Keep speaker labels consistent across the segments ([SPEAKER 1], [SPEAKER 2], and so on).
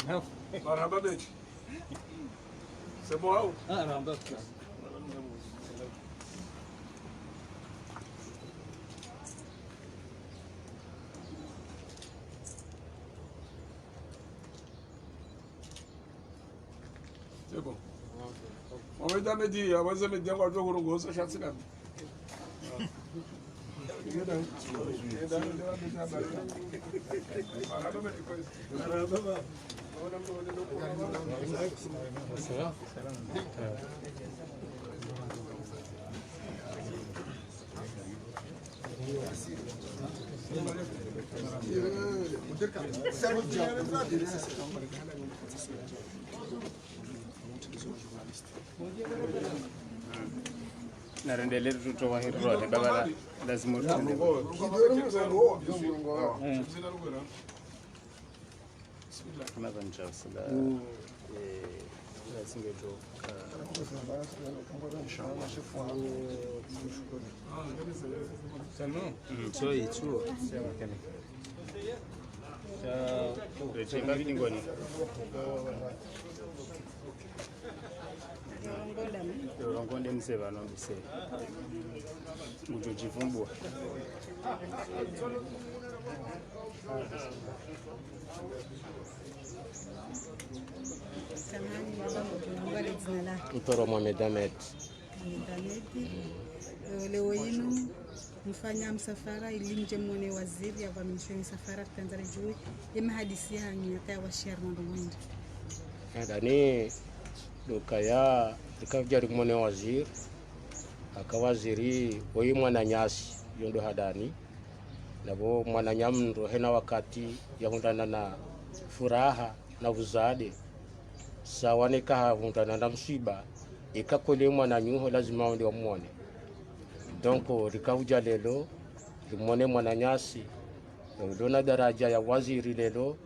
[SPEAKER 1] Marhaba beki. C'est bon?
[SPEAKER 2] Ah, marhaba.
[SPEAKER 1] C'est bon. On va me dire, on va me dire qu'on doit vous gosser chasser là.
[SPEAKER 3] Narendele tutoa hilo ni baba lazima tuende. Kama bancha sala singeto
[SPEAKER 1] Seulement
[SPEAKER 3] so itu chemba vilingoni Rongonde mseva no bise ujojivumbua
[SPEAKER 4] Samahani baba, mtumbale jina lake.
[SPEAKER 3] Utoro Mohamed Ahmed.
[SPEAKER 4] Leo yenu mfanya msafara ili mje muone waziri avamishe msafara Tanzania juu ema hadisi hanyu ya washir ndo mwindi.
[SPEAKER 3] Ndani dokaya ikavjari muone waziri akawaziri oyi mwana nyasi yondo hadani nabo mwana nyamndo hena wakati yahundana na furaha na uzade sawane ka hundana na msiba ikakole mwana nyuho lazima ndio muone donc likauja lelo limone mwana nyasi ndio daraja ya waziri lelo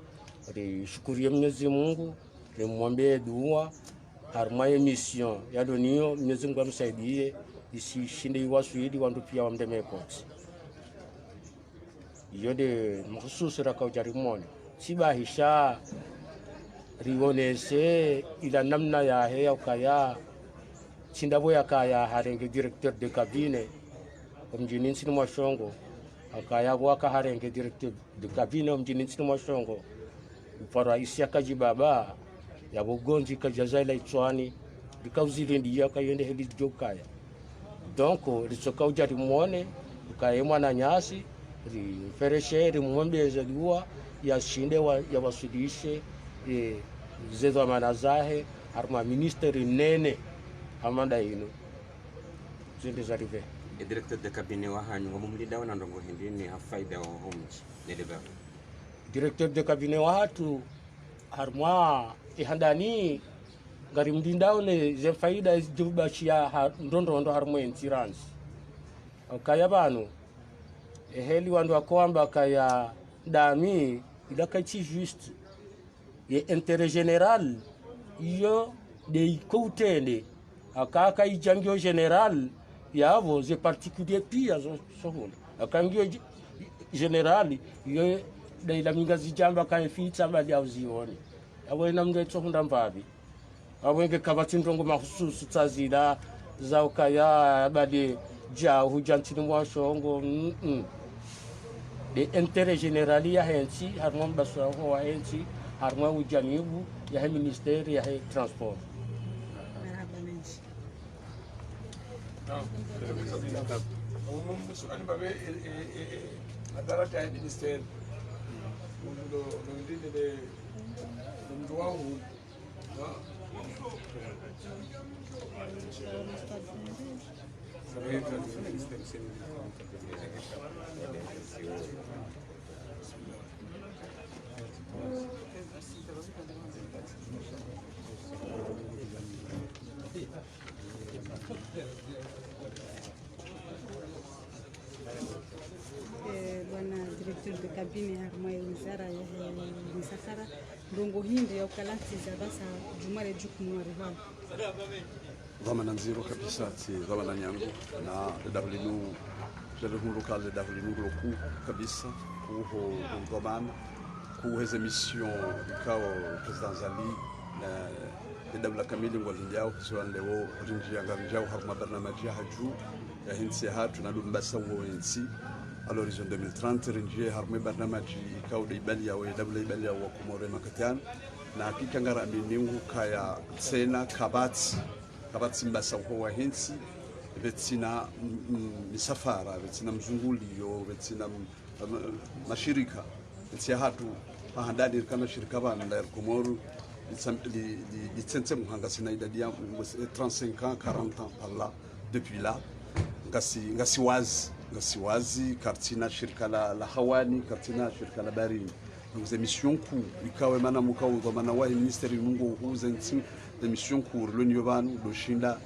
[SPEAKER 3] lishukurie Mwenyezi Mungu limwombe dua harmaye mission ya donio Mwenyezi Mungu amsaidie isishinde iwaswidi wandu pia wamdeme koksi yode mkhususi rakauja limone sibahisha rionese ila namna ya heya ukaya chindabo yakaya harenge directeur de cabinet mjini nsini mwashongo akaya waka harenge directeur de cabinet mjini nsini mwashongo para isi akajibaba ya bugonji kajazaila itwani bikauzili ndiya kayende heli jokaya donc risoka ujari muone ukaye mwana nyasi rifereshe rimwombeze dua ya shinde ya wasudishe zezo manazahe harma ministeri nene amanda ino zinde zarive
[SPEAKER 5] directeur de cabinet wa hanyu ngomulida wana ndongo hindini hafaida wa homji nedeba
[SPEAKER 3] directeur de cabinet wa hatu harma ihandani ngari mdindaone ze faida zibashia ndondo harmo insurance kaya banu eheli wandu akwamba kaya dami idakachi juste ye intérêt général yo de koutende akaka ijangio général yavo ze particulier pia sohona akangio général yo de la mingazi jamba kan fitsa bali auzione awena mnge tsohunda mbabi awenge kabatindongo mahususu tsazida za ukaya bali ja hujantini mwashongo de intérêt général ya hensi harmon baswa ho hensi harmon ujanibu ya ministère ya transport
[SPEAKER 4] Marhaba menshi.
[SPEAKER 1] Ani babe adara ya ministère ndo ndinde ndo wangu
[SPEAKER 4] Bwana directeur de cabinet harma ya wizara ya misafara ndongo hindi ya ukalanti za basa jumare jukumu wa rival
[SPEAKER 6] dhamana nziro kabisa ti dhamana nyangu na dawlinu dawlinu lokal dawlinu loku kabisa kuho dhamana kuweza mission ikao president Zali na dawla kamili ngwalinjao sio leo rinjia ngarjao harma barnamaji haju ya hinsi hatu na dumbasa wo hinsi à l'horizon 2030 rinjia harma barnamaji ikao daibalia wa dawla ibalia wa Komore makatan na hakika ngara miningu kaya tsena kabati mbasa wa hinsi vetsina misafara vetsina mzungulio vetsina mashirika vetsia hatu handani kama shirika bana la Komoro litsense muhanga sina idadi ya 35 ans 40 ans par là depuis là ngasi wazi kartina shirika la hawani kartina shirika la barini donc des missions court ikawe mana mukao kwa mana wa ministeri mungu huza nti des missions court le nyobanu do shinda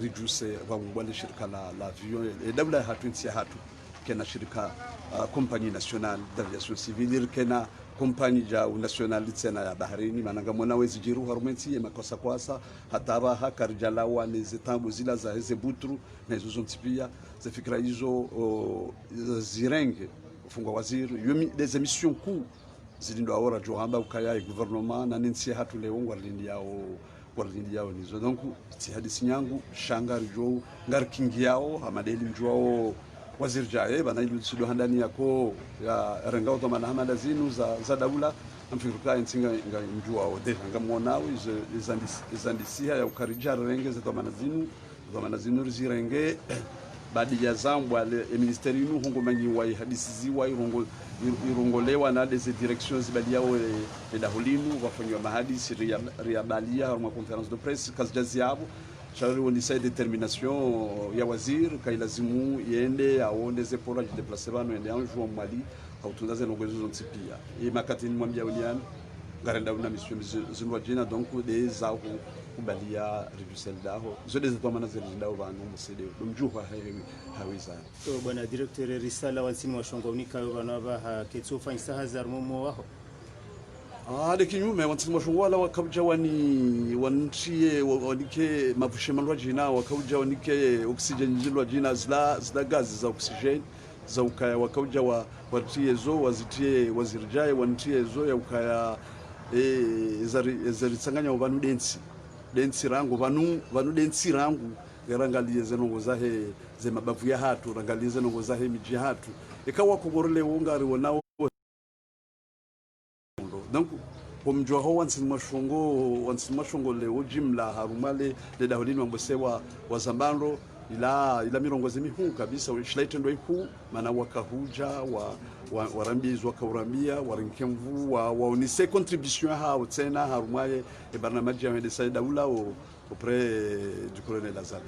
[SPEAKER 6] reduce wa mbali shirika la avion et dabla hatu nti hatu kena shirika compagnie nationale d'aviation civile kena compagnie ja nationale tsena ya baharini mananga mwana wezi jiru harumenti ya makosa kwasa hataba hakarjala wa nezitambo zila za heze butru na hizo zontipia za fikra hizo zirenge ufungwa waziri yomi des émissions court zilindo awora johamba ukaya gouvernement na ninsi hatu leo warlindi yao nizo donc ti hadisi nyangu shangari jo ngar kingi yao amadeli njwao waziri jaye bana ilu sido handani yako ya rengao to mana hamada zinu za daula amfiruka ntinga njwao de ngamuona izandisia ya ukarija renge za to mana zinu zirenge badi ya zambwa le ministeri nu hongo manyi wa hadisi ziwa irongolewa na des directions badi yao e dahulinu wafanywa mahadisi riabalia harma conference de presse kazijaziabo shauri wonisa determination ya waziri kailazimu yende aonde pora de déplacement yende anjou Mali autundaze nongozo zontipia e makatini mwambia uniani garenda una mission zinwa jina donc des za kubalia reducer daho zo des tomana zindao banu musede lumjuha hawiza
[SPEAKER 2] so bwana directeur risala wansini wa shongo unika banaba ha ketsofa isaha momo waho
[SPEAKER 6] de kinyume wansini wa shongo wala wakauja wanchie wanike mavushemanwa jina wakauja wanike oxygen jilwa jina zla gazi za oxygen za ukaya wakauja watie zo wazitie wazirjaye wantie zo ya ukaya zaritsanganya vanu densi rangu vanu densi rangu yarangalie zenongo zahe ze mabavu ya hatu rangalie zenongo zahe miji hatu ikawa kugorole ungari wonao donc pomjwa ho wansini mashongo leo jimla harumale le dahulini wambosewa wazambando ila mirongozi mihu kabisa ushlaitendo iku mana wakahuja warambizwa kaurambia warinkemvu waonise contribution ha tena harumaye e barnamaji ya medesa daula auprès du colonel Azali.